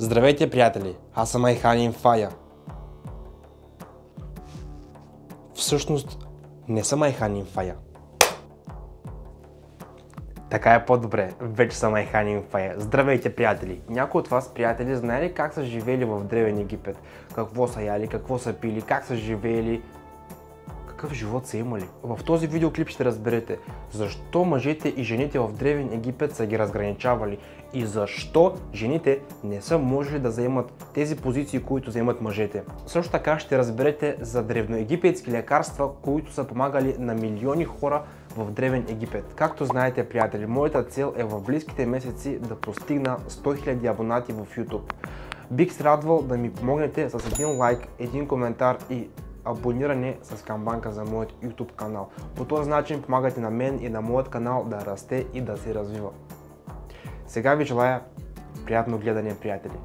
Здравейте, приятели! Аз съм Айханин Фая. Всъщност, не съм Айханин Фая. Така е по-добре, вече съм Айханин Фая. Здравейте, приятели! Някои от вас, приятели, знае ли как са живели в Древен Египет? Какво са яли, какво са пили, как са живели? Какъв живот са имали? В този видеоклип ще разберете защо мъжете и жените в Древен Египет са ги разграничавали и защо жените не са можели да заемат тези позиции, които заемат мъжете. Също така ще разберете за древноегипетски лекарства, които са помагали на милиони хора в Древен Египет. Както знаете, приятели, моята цел е в близките месеци да постигна 100 000 абонати в YouTube. Бих се радвал да ми помогнете с един лайк, един коментар и абониране с камбанка за моят YouTube канал. По този начин помагате на мен и на моят канал да расте и да се развива. Сега ви желая приятно гледане, приятели!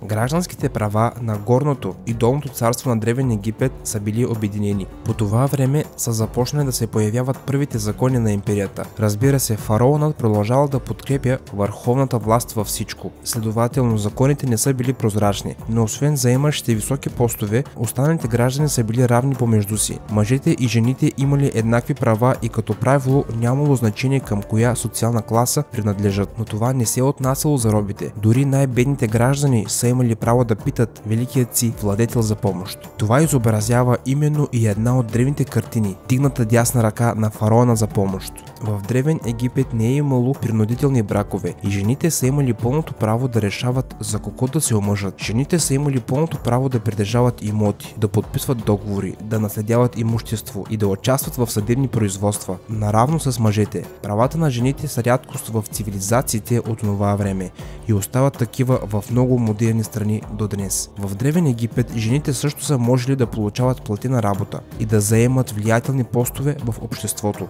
Гражданските права на горното и долното царство на Древен Египет са били обединени. По това време са започнали да се появяват първите закони на империята. Разбира се, фараонът продължавал да подкрепя върховната власт във всичко. Следователно, законите не са били прозрачни, но освен заемащите високи постове, останалите граждани са били равни помежду си. Мъжете и жените имали еднакви права и като правило нямало значение към коя социална класа принадлежат, но това не се е отнасяло за робите. Дори най-бедните граждани са имали право да питат великият си владетел за помощ. Това изобразява именно и една от древните картини – дигната дясна ръка на фараона за помощ. В Древен Египет не е имало принудителни бракове и жените са имали пълното право да решават за кого да се омъжат. Жените са имали пълното право да притежават имоти, да подписват договори, да наследяват имущество и да участват в съдебни производства, наравно с мъжете. Правата на жените са рядкост в цивилизациите от това време и остават такива в много модерни страни до днес. В Древен Египет жените също са можели да получават платена работа и да заемат влиятелни постове в обществото.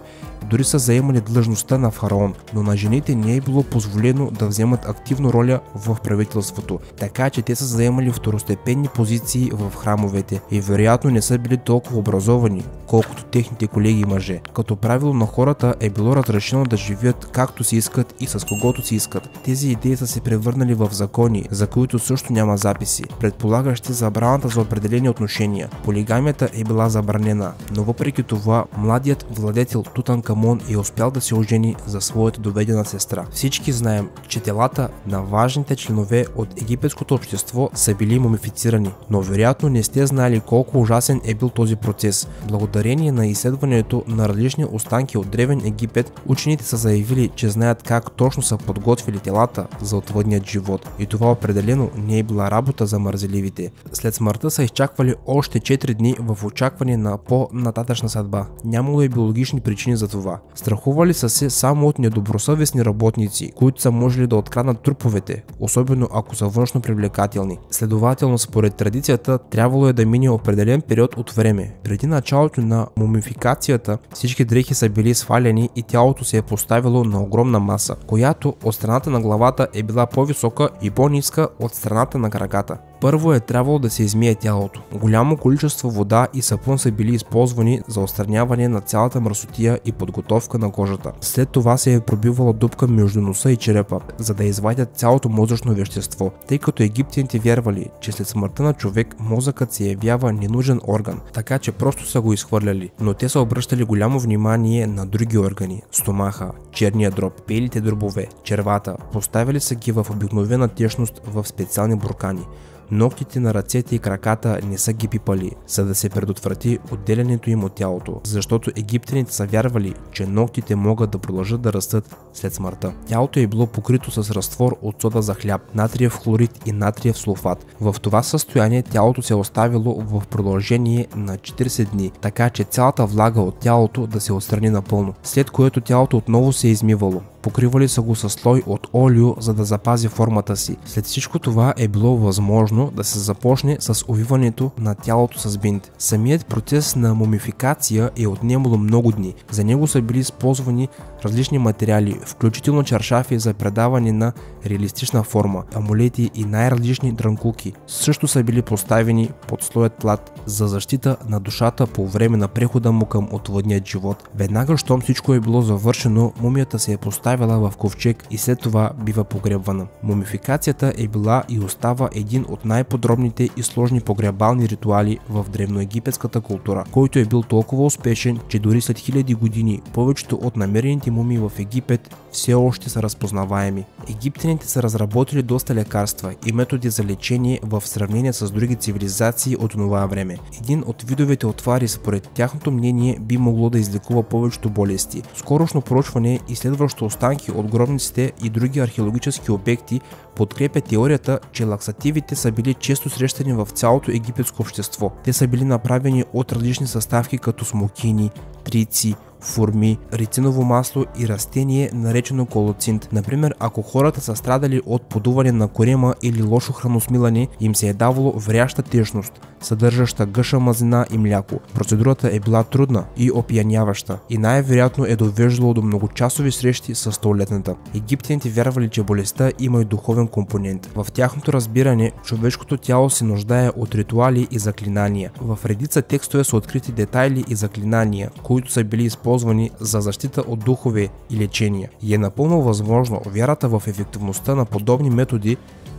Дори са заемали длъжността на фараон, но на жените не е било позволено да вземат активна роля в правителството, така че те са заемали второстепенни позиции в храмовете и вероятно не са били толкова образовани, колкото техните колеги мъже. Като правило на хората е било разрешено да живеят както си искат и с когото си искат. Тези идеи са се превърнали в закони, за които също няма записи, предполагащи забраната за определени отношения. Полигамията е била забранена, но въпреки това младият владетел Тутанкамон е успял да се ожени за своята доведена сестра. Всички знаем, че телата на важните членове от египетското общество са били мумифицирани, но вероятно не сте знали колко ужасен е бил този процес. Благодарение на изследването на различни останки от Древен Египет, учените са заявили, че знаят как точно са подготвили телата за отвъдният живот и това определено не е била работа за мързеливите. След смъртта са изчаквали още 4 дни в очакване на по-нататъчна съдба. Нямало и биологични причини за това. Страхували са се само от недобросъвестни работници, които са можели да откраднат труповете, особено ако са външно привлекателни. Следователно, според традицията, трябвало е да мине определен период от време. Преди началото на мумификацията, всички дрехи са били свалени и тялото се е поставило на огромна маса, която от страната на главата е била по-висока и по-ниска от страната на краката. Първо е трябвало да се измие тялото. Голямо количество вода и сапун са били използвани за отстраняване на цялата мръсотия и подготовка на кожата. След това се е пробивала дупка между носа и черепа, за да извадят цялото мозъчно вещество, тъй като египтяните вярвали, че след смъртта на човек мозъкът се явява ненужен орган, така че просто са го изхвърляли. Но те са обръщали голямо внимание на други органи – стомаха, черния дроб, белите дробове, червата. Поставили са ги в обикновена течност в специални буркани. Ногтите на ръцете и краката не са ги пипали, за да се предотврати отделянето им от тялото, защото египтяните са вярвали, че ногтите могат да продължат да растат след смъртта. Тялото е било покрито с разтвор от сода за хляб, натриев хлорид и натриев сулфат. В това състояние тялото се е оставило в продължение на 40 дни, така че цялата влага от тялото да се отстрани напълно, след което тялото отново се е измивало. Покривали са го със слой от олио, за да запази формата си. След всичко това е било възможно важно да се започне с увиването на тялото с бинт. Самият процес на мумификация е отнемало много дни. За него са били използвани различни материали, включително чаршафи за предаване на реалистична форма, амулети и най-различни дрънкулки. Също са били поставени под слоят тлат за защита на душата по време на прехода му към отвъдният живот. Веднага, щом всичко е било завършено, мумията се е поставила в ковчег и след това бива погребвана. Мумификацията е била и остава един от най-подробните и сложни погребални ритуали в древноегипетската култура, който е бил толкова успешен, че дори след хиляди години повечето от намерените мумии в Египет все още са разпознаваеми. Египтяните са разработили доста лекарства и методи за лечение в сравнение с други цивилизации от това време. Един от видовете отвари според тяхното мнение би могло да излекува повечето болести. Скорошно проучване, изследващо останки от гробниците и други археологически обекти, подкрепя теорията, че лаксативите са били често срещани в цялото египетско общество. Те са били направени от различни съставки като смокини, трици, форми, рициново масло и растение наречено колоцинт. Например, ако хората са страдали от подуване на корема или лошо храносмилане, им се е давало вряща течност, съдържаща гъша мазнина и мляко. Процедурата е била трудна и опияняваща и най-вероятно е довеждало до многочасови срещи с столетната. Египтяните вярвали, че болестта има и духовен компонент. В тяхното разбиране, човешкото тяло се нуждае от ритуали и заклинания. В редица текстове са открити детайли и заклинания, които са били използвани за защита от духове и лечения. И е напълно възможно вярата в ефективността на подобни методи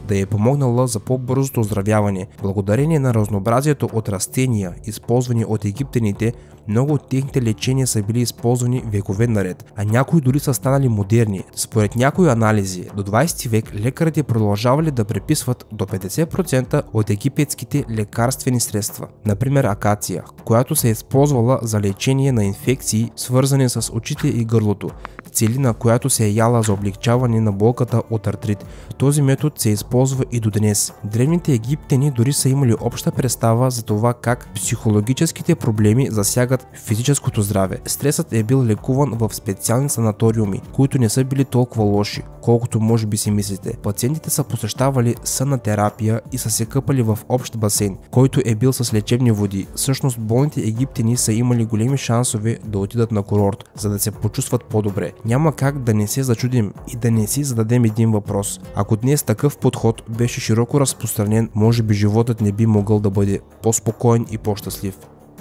да е помогнала за по-бързото оздравяване. Благодарение на разнообразието от растения, използвани от египтяните, много от техните лечения са били използвани векове наред, а някои дори са станали модерни. Според някои анализи, до 20 век лекарите продължавали да преписват до 50% от египетските лекарствени средства. Например, акация, която се е използвала за лечение на инфекции, свързани с очите и гърлото. Целина, която се е яла за облегчаване на болката от артрит. Този метод се използва и до днес. Древните египтяни дори са имали обща представа за това как психологическите проблеми засягат физическото здраве. Стресът е бил лекуван в специални санаториуми, които не са били толкова лоши, колкото може би си мислите. Пациентите са посещавали сънна терапия и са се къпали в общ басейн, който е бил с лечебни води. Всъщност болните египтяни са имали големи шансове да отидат на курорт, за да се почувстват по-добре. Няма как да не се зачудим и да не си зададем един въпрос. Ако днес такъв подход беше широко разпространен, може би животът не би могъл да бъде по-спокоен и по-щастлив.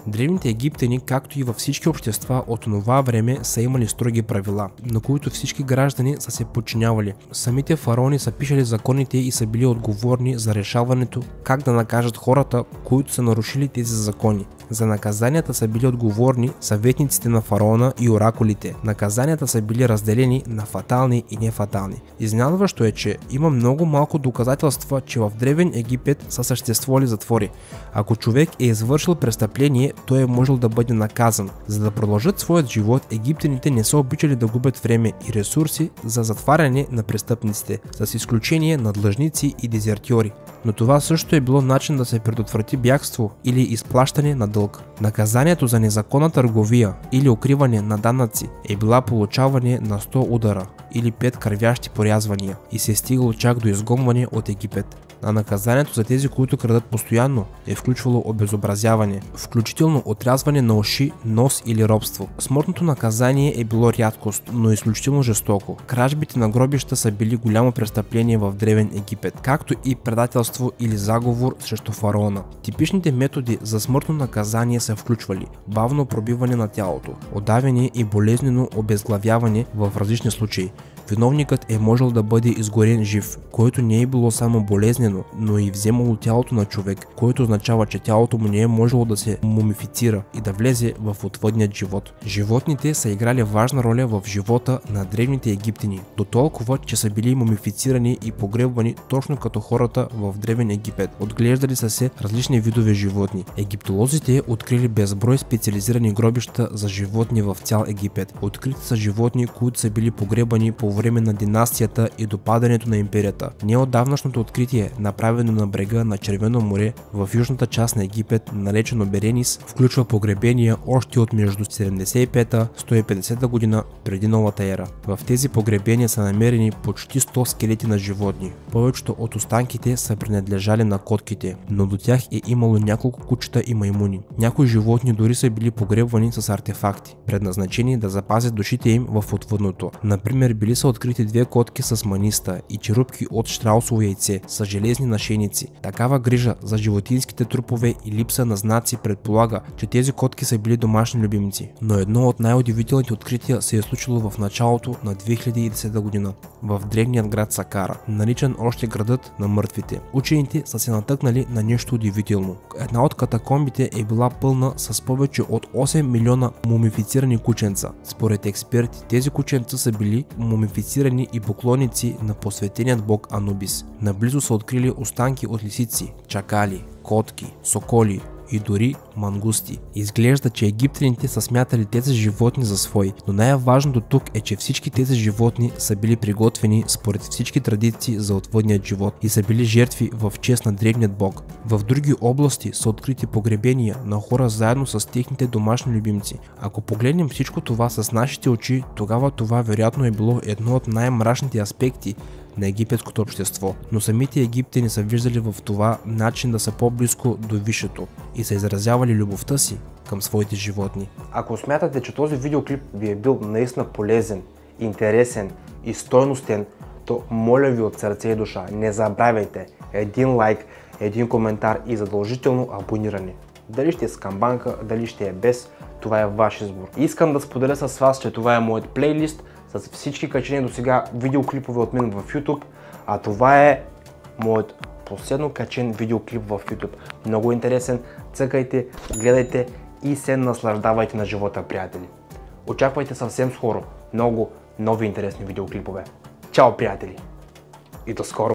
Древните египтяни, както и във всички общества от това време, са имали строги правила, на които всички граждани са се подчинявали. Самите фараони са пишали законите и са били отговорни за решаването как да накажат хората, които са нарушили тези закони. За наказанията са били отговорни съветниците на фараона и оракулите. Наказанията са били разделени на фатални и нефатални. Изненадващо е, че има много малко доказателства, че в Древен Египет са съществували затвори. Ако човек е извършил престъпление, той е можел да бъде наказан. За да продължат своят живот, египтяните не са обичали да губят време и ресурси за затваряне на престъпниците, с изключение на длъжници и дезертьори. Но това също е било начин да се предотврати бягство или изплащане на дълг. Наказанието за незаконна търговия или укриване на данъци е била получаване на 100 удара или 5 кървящи порязвания и се е стигало чак до изгонване от Египет. А наказанието за тези, които крадат постоянно, е включвало обезобразяване, включително отрязване на уши, нос или робство. Смъртното наказание е било рядкост, но изключително жестоко. Кражбите на гробища са били голямо престъпление в Древен Египет, както и предателство или заговор срещу фараона. Типичните методи за смъртно наказание са включвали бавно пробиване на тялото, удавяне и болезнено обезглавяване в различни случаи. Виновникът е можел да бъде изгорен жив, което не е било само болезнено, но и вземало тялото на човек, което означава, че тялото му не е можело да се мумифицира и да влезе в отвъдният живот. Животните са играли важна роля в живота на древните египтяни, до толкова, че са били мумифицирани и погребвани точно като хората в Древен Египет. Отглеждали са се различни видове животни. Египтолозите открили безброй специализирани гробища за животни в цял Египет. Открити са животни, които са били погребани по време на династията и до падането на империята. Неотдавнашното откритие направено на брега на Червено море в южната част на Египет, наречено Беренис, включва погребения още от между 75-150 година преди новата ера. В тези погребения са намерени почти 100 скелети на животни. Повечето от останките са принадлежали на котките, но до тях е имало няколко кучета и маймуни. Някои животни дори са били погребвани с артефакти, предназначени да запазят душите им в отвъдното. Например, били са открити 2 котки с маниста и черупки от щраусово яйце с железни нашейници. Такава грижа за животинските трупове и липса на знаци предполага, че тези котки са били домашни любимци. Но едно от най-удивителните открития се е случило в началото на 2010 година в древният град Сакара, наричан още градът на мъртвите. Учените са се натъкнали на нещо удивително. Една от катакомбите е била пълна с повече от 8 милиона мумифицирани кученца. Според експерти, тези кученца са били мумифицирани и поклонници на посветеният бог Анубис. Наблизо са открили останки от лисици, чакали, котки, соколи и дори мангусти. Изглежда, че египтяните са смятали тези животни за свои, но най-важното тук е, че всички тези животни са били приготвени според всички традиции за отвъдният живот и са били жертви в чест на древният бог. В други области са открити погребения на хора заедно с техните домашни любимци. Ако погледнем всичко това с нашите очи, тогава това вероятно е било едно от най-мрачните аспекти на египетското общество, но самите египтяни са виждали в това начин да са по-близко до висшето и са изразявали любовта си към своите животни. Ако смятате, че този видеоклип ви е бил наистина полезен, интересен и стойностен, то моля ви от сърце и душа, не забравяйте един лайк, един коментар и задължително абониране. Дали ще е с камбанка, дали ще е без, това е ваш избор. Искам да споделя с вас, че това е моят плейлист с всички качени до сега видеоклипове от мен в YouTube, а това е моят последно качен видеоклип в YouTube. Много интересен, цъкайте, гледайте и се наслаждавайте на живота, приятели. Очаквайте съвсем скоро много нови интересни видеоклипове. Чао, приятели! И до скоро!